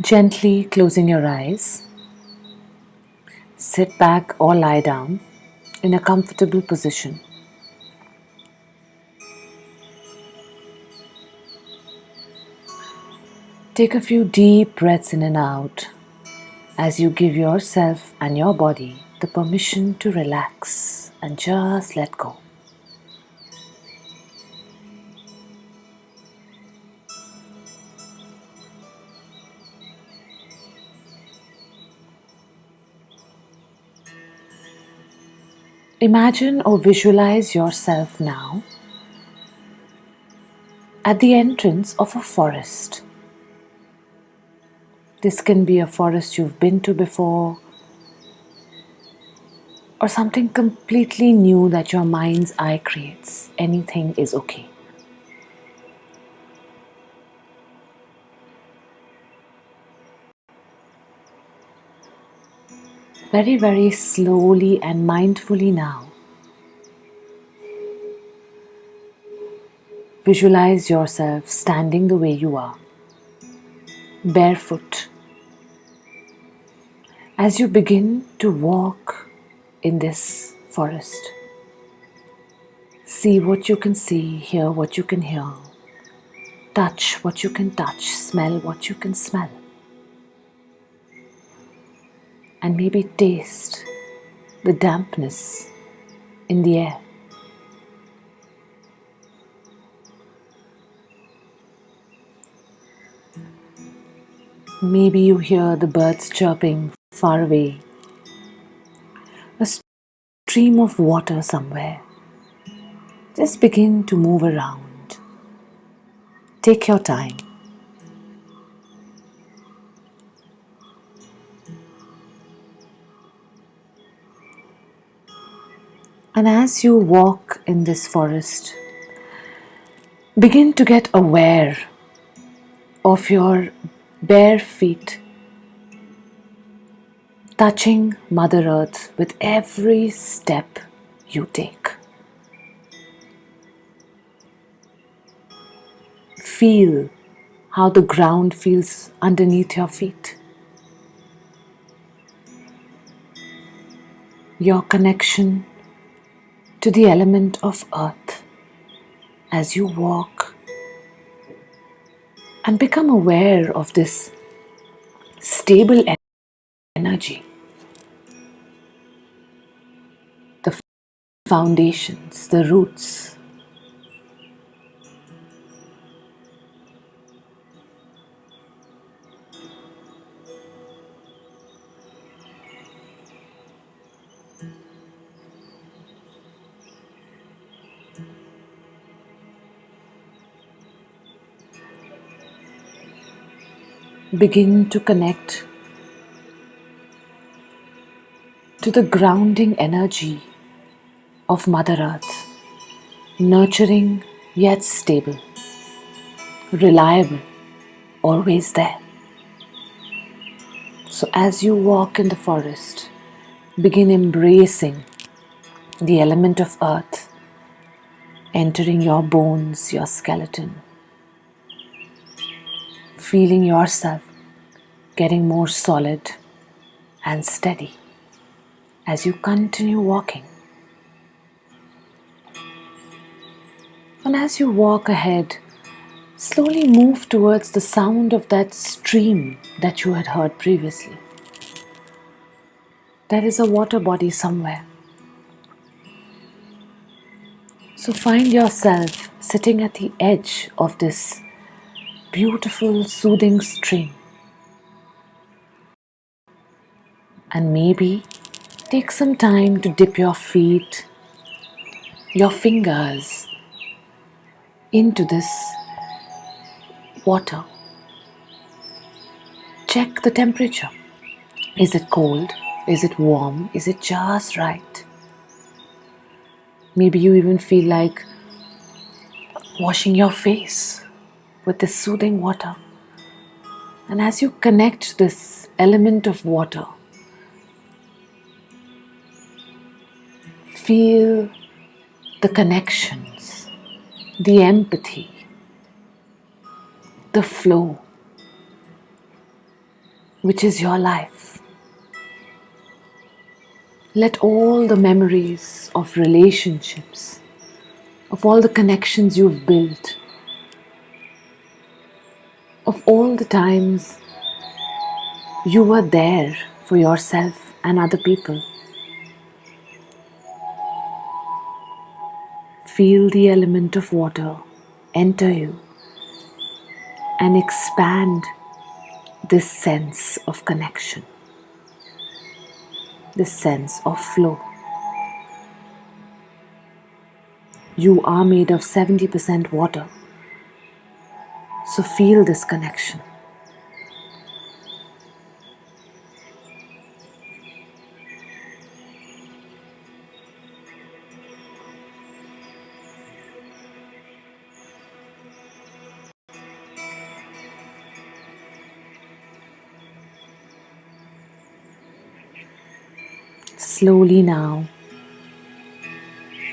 Gently closing your eyes, sit back or lie down in a comfortable position. Take a few deep breaths in and out as you give yourself and your body the permission to relax and just let go. Imagine or visualize yourself now at the entrance of a forest. This can be a forest you've been to before, or something completely new that your mind's eye creates. Anything is okay. Very, very slowly and mindfully now, visualize yourself standing the way you are, barefoot. As you begin to walk in this forest, see what you can see, hear what you can hear, touch what you can touch, smell what you can smell, and maybe taste the dampness in the air. Maybe you hear the birds chirping far away, a stream of water somewhere. Just begin to move around. Take your time. And as you walk in this forest, begin to get aware of your bare feet touching Mother Earth with every step you take. Feel how the ground feels underneath your feet. Your connection to the element of earth as you walk, and become aware of this stable energy, the foundations, the roots. Begin to connect to the grounding energy of Mother Earth, nurturing yet stable, reliable, always there. So as you walk in the forest, begin embracing the element of earth, entering your bones, your skeleton, feeling yourself getting more solid and steady as you continue walking. And as you walk ahead, slowly move towards the sound of that stream that you had heard previously. There is a water body somewhere. So find yourself sitting at the edge of this beautiful, soothing stream. And maybe take some time to dip your feet, your fingers into this water. Check the temperature. Is it cold? Is it warm? Is it just right? Maybe you even feel like washing your face with this soothing water. And as you connect this element of water, feel the connections, the empathy, the flow. which is your life. Let all the memories of relationships, of all the connections you've built, of all the times you were there for yourself and other people. Feel the element of water enter you and expand this sense of connection, this sense of flow. You are made of 70% water, so feel this connection. Slowly now,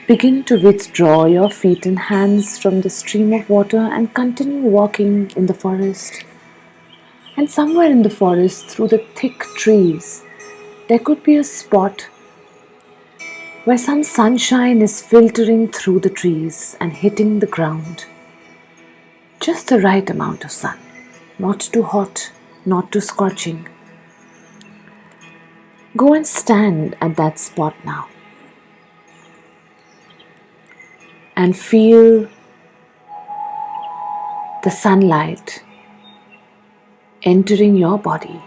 begin to withdraw your feet and hands from the stream of water and continue walking in the forest. And somewhere in the forest, through the thick trees, there could be a spot where some sunshine is filtering through the trees and hitting the ground. Just the right amount of sun, not too hot, not too scorching. Go and stand at that spot now and feel the sunlight entering your body,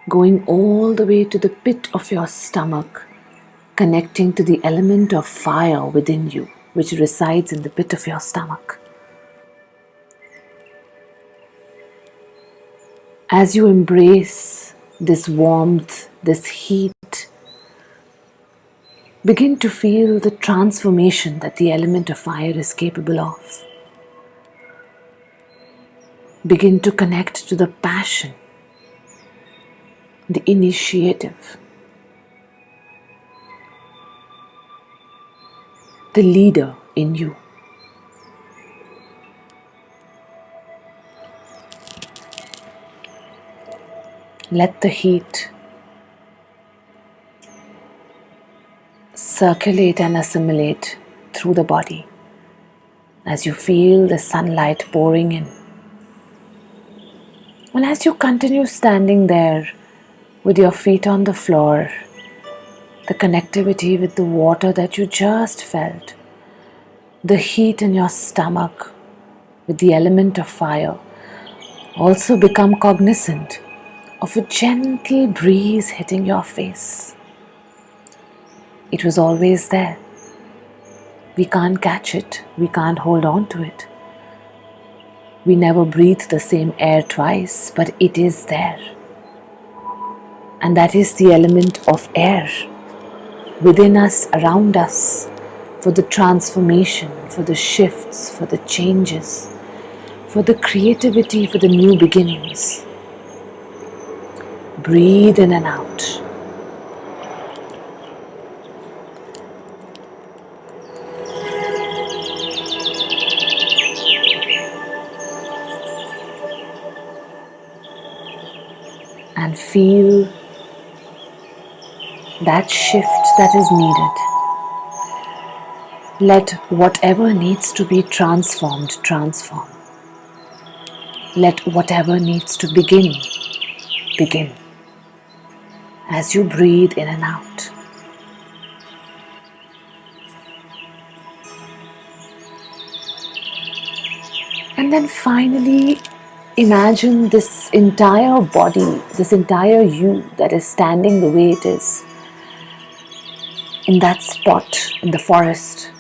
going all the way to the pit of your stomach, connecting to the element of fire within you, which resides in the pit of your stomach. As you embrace this warmth, this heat, begin to feel the transformation that the element of fire is capable of. Begin to connect to the passion, the initiative, the leader in you. Let the heat circulate and assimilate through the body as you feel the sunlight pouring in. And as you continue standing there with your feet on the floor, the connectivity with the water that you just felt, the heat in your stomach with the element of fire, also become cognizant of a gentle breeze hitting your face. It was always there. We can't catch it. We can't hold on to it. We never breathe the same air twice, but it is there. And that is the element of air within us, around us, for the transformation, for the shifts, for the changes, for the creativity, for the new beginnings. Breathe in and out. And feel that shift that is needed. Let whatever needs to be transformed, transform. Let whatever needs to begin, begin. As you breathe in and out. And then finally, imagine this entire body, this entire you that is standing the way it is in that spot in the forest,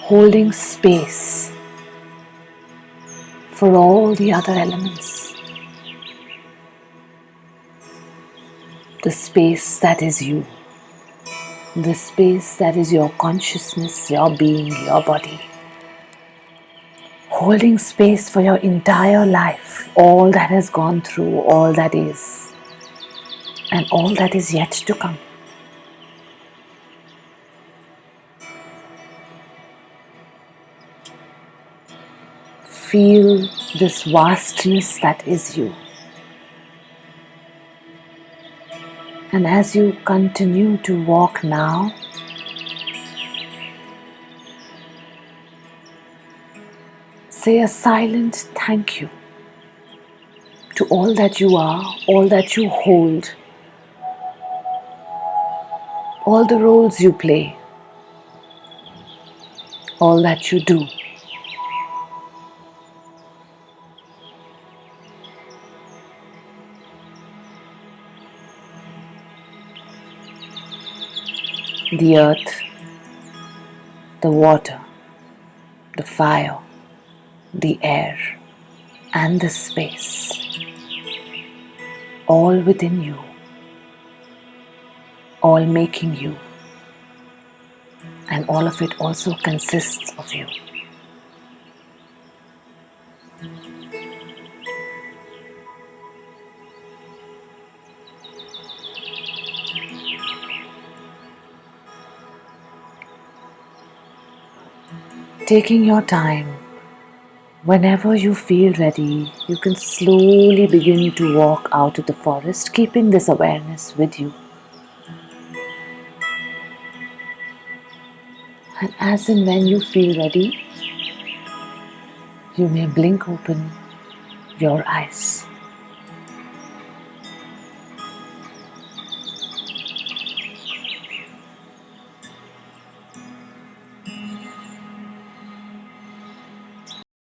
holding space for all the other elements. The space that is you, the space that is your consciousness, your being, your body. Holding space for your entire life, all that has gone through, all that is, and all that is yet to come. Feel this vastness that is you. And as you continue to walk now, say a silent thank you to all that you are, all that you hold, all the roles you play, all that you do. The earth, the water, the fire, the air, and the space, all within you, all making you, and all of it also consists of you. Taking your time, whenever you feel ready, you can slowly begin to walk out of the forest, keeping this awareness with you. And as and when you feel ready, you may blink open your eyes.